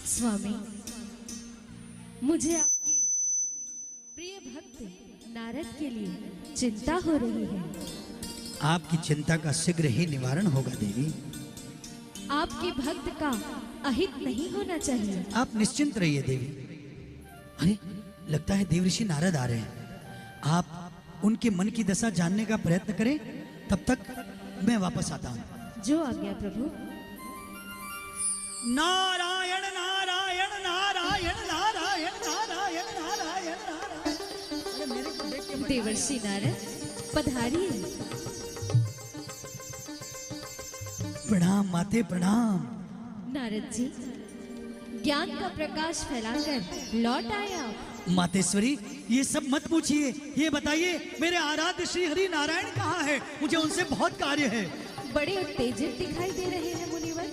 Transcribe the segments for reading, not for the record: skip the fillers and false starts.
स्वामी, मुझे आपके प्रिय भक्त नारद के लिए चिंता हो रही है। आपकी चिंता का शीघ्र ही निवारण होगा देवी। आपके भक्त का अहित नहीं होना चाहिए। आप निश्चिंत रहिए देवी। अरे लगता है देवऋषि नारद आ रहे हैं। आप उनके मन की दशा जानने का प्रयत्न करें, तब तक मैं वापस आता हूं। जो आज्ञा प्रभु। नारायण नारायण नारायण नारायण नारायण नारायण नारायण। देवर्षि नारद पधारिए। प्रणाम माते, प्रणाम। नारद जी, ज्ञान का प्रकाश फैलाकर लौट आया। मातेश्वरी, ये सब मत पूछिए। ये बताइए मेरे आराध्य श्री हरि नारायण कहाँ है? मुझे उनसे बहुत कार्य है। बड़े उत्तेजित दिखाई दे रहे हैं मुनिवर।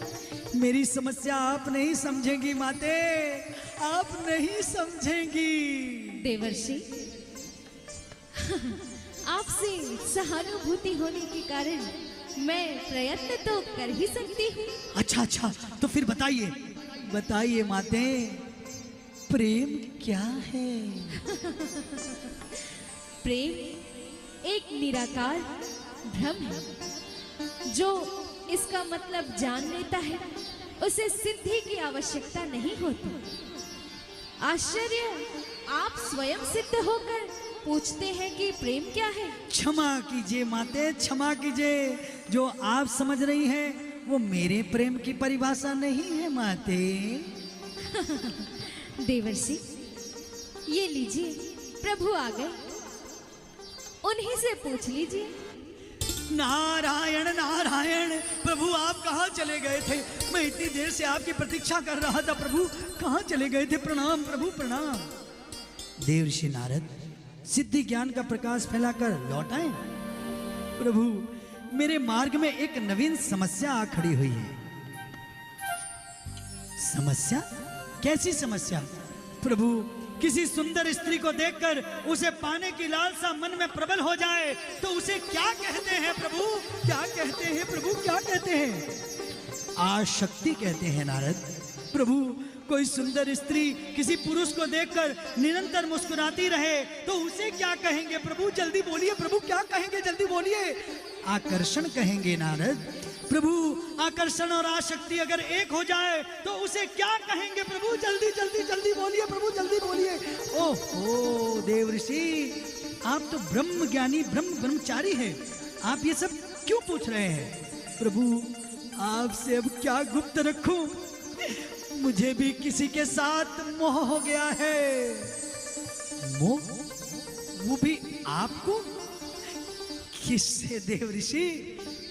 मेरी समस्या आप नहीं समझेंगी माते, आप नहीं समझेंगी। देवर्षि, आपसे सहानुभूति होने के कारण मैं प्रयत्न तो कर ही सकती हूँ। अच्छा अच्छा, तो फिर बताइए बताइए माते, प्रेम क्या है? प्रेम एक निराकार भ्रम है। जो इसका मतलब जान लेता है उसे सिद्धि की आवश्यकता नहीं होती। आश्चर्य, आप स्वयं सिद्ध होकर पूछते हैं कि प्रेम क्या है। क्षमा कीजिए माते, क्षमा कीजिए। जो आप समझ रही हैं वो मेरे प्रेम की परिभाषा नहीं है माते। देवर्षि, ये लीजिए, प्रभु आ गए, उन्हीं से पूछ लीजिए। नारायण नारायण। प्रभु आप कहाँ चले गए थे? मैं इतनी देर से आपकी प्रतीक्षा कर रहा था। प्रभु कहाँ चले गए थे? प्रणाम प्रभु, प्रणाम। देवर्षि नारद सिद्धि ज्ञान का प्रकाश फैलाकर लौट आए। प्रभु, मेरे मार्ग में एक नवीन समस्या आ खड़ी हुई है। समस्या? कैसी समस्या? प्रभु, किसी सुंदर स्त्री को देखकर उसे पाने की लालसा मन में प्रबल हो जाए तो उसे क्या कहते हैं प्रभु? क्या कहते हैं प्रभु? क्या कहते हैं? आसक्ति कहते हैं नारद। प्रभु, कोई सुंदर स्त्री किसी पुरुष को देखकर निरंतर मुस्कुराती रहे तो उसे क्या कहेंगे प्रभु? जल्दी बोलिए प्रभु, क्या कहेंगे? जल्दी बोलिए। आकर्षण कहेंगे नारद। प्रभु, आकर्षण और आसक्ति अगर एक हो जाए तो उसे क्या कहेंगे प्रभु? जल्दी जल्दी जल्दी बोलिए प्रभु, जल्दी बोलिए। ओहो देवर्षि, आप तो ब्रह्म ज्ञानी ब्रह्मचारी हैं। आप ये सब क्यों पूछ रहे हैं? प्रभु, आपसे अब क्या गुप्त रखूं? मुझे भी किसी के साथ मोह हो गया है। मोह? वो भी आपको? किससे देवर्षि,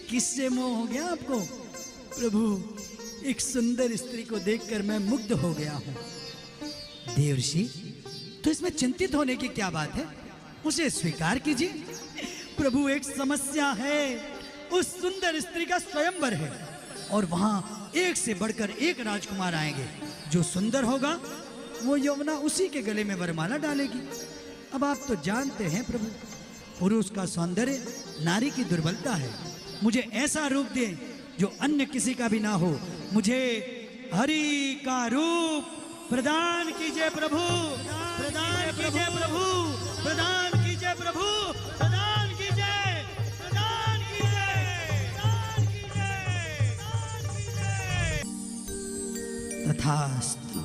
किससे मोह हो गया आपको? प्रभु, एक सुंदर स्त्री को देखकर मैं मुग्ध हो गया हूं। देवर्षि, तो इसमें चिंतित होने की क्या बात है? उसे स्वीकार कीजिए। प्रभु, एक समस्या है। उस सुंदर स्त्री का स्वयंवर है और वहां एक से बढ़कर एक राजकुमार आएंगे। जो सुंदर होगा वो यमुना उसी के गले में वरमाला डालेगी। अब आप तो जानते हैं प्रभु, पुरुष का सौंदर्य नारी की दुर्बलता है। मुझे ऐसा रूप दे जो अन्य किसी का भी ना हो। मुझे हरि का रूप प्रदान कीजिए प्रभु, प्रदान कीजिए प्रभु, प्रदान कीजिए प्रभु, प्रदान कीजिए, प्रदान कीजिए, प्रदान कीजिए। तथास्तु।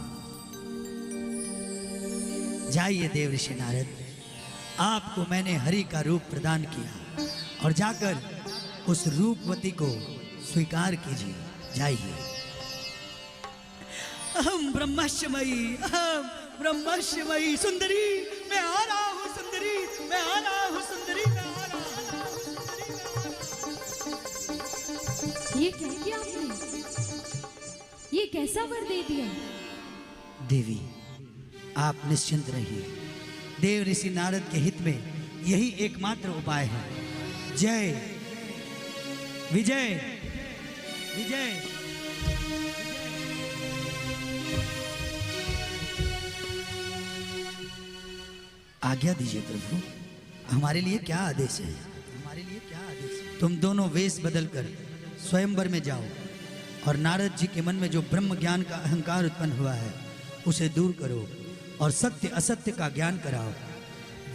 जाइए देवर्षि नारद, आपको मैंने हरि का रूप प्रदान किया और जाकर उस रूपवती को स्वीकार कीजिए। जाइए। अहम ब्रह्मस्यमयी, अहम ब्रह्मस्यमयी। सुंदरी, मैं आ रहा हूँ सुंदरी, मैं आ रहा हूँ सुंदरी, मैं आ रहा हूँ सुंदरी। ये क्या किया आपने? ये कैसा वर दे दिया? देवी, आप निश्चिंत रहिए। देवर्षि नारद के हित में यही एकमात्र उपाय है। जय विजय विजय। आज्ञा दीजिए प्रभु, हमारे लिए क्या आदेश है? हमारे लिए क्या आदेश है? तुम दोनों वेश बदलकर स्वयंवर में जाओ और नारद जी के मन में जो ब्रह्म ज्ञान का अहंकार उत्पन्न हुआ है उसे दूर करो और सत्य असत्य का ज्ञान कराओ।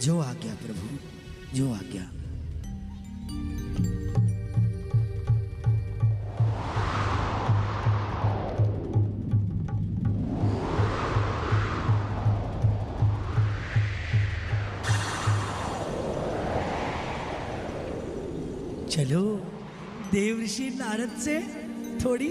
जो आज्ञा प्रभु, जो आज्ञा। चलो देव ऋषि नारद से थोड़ी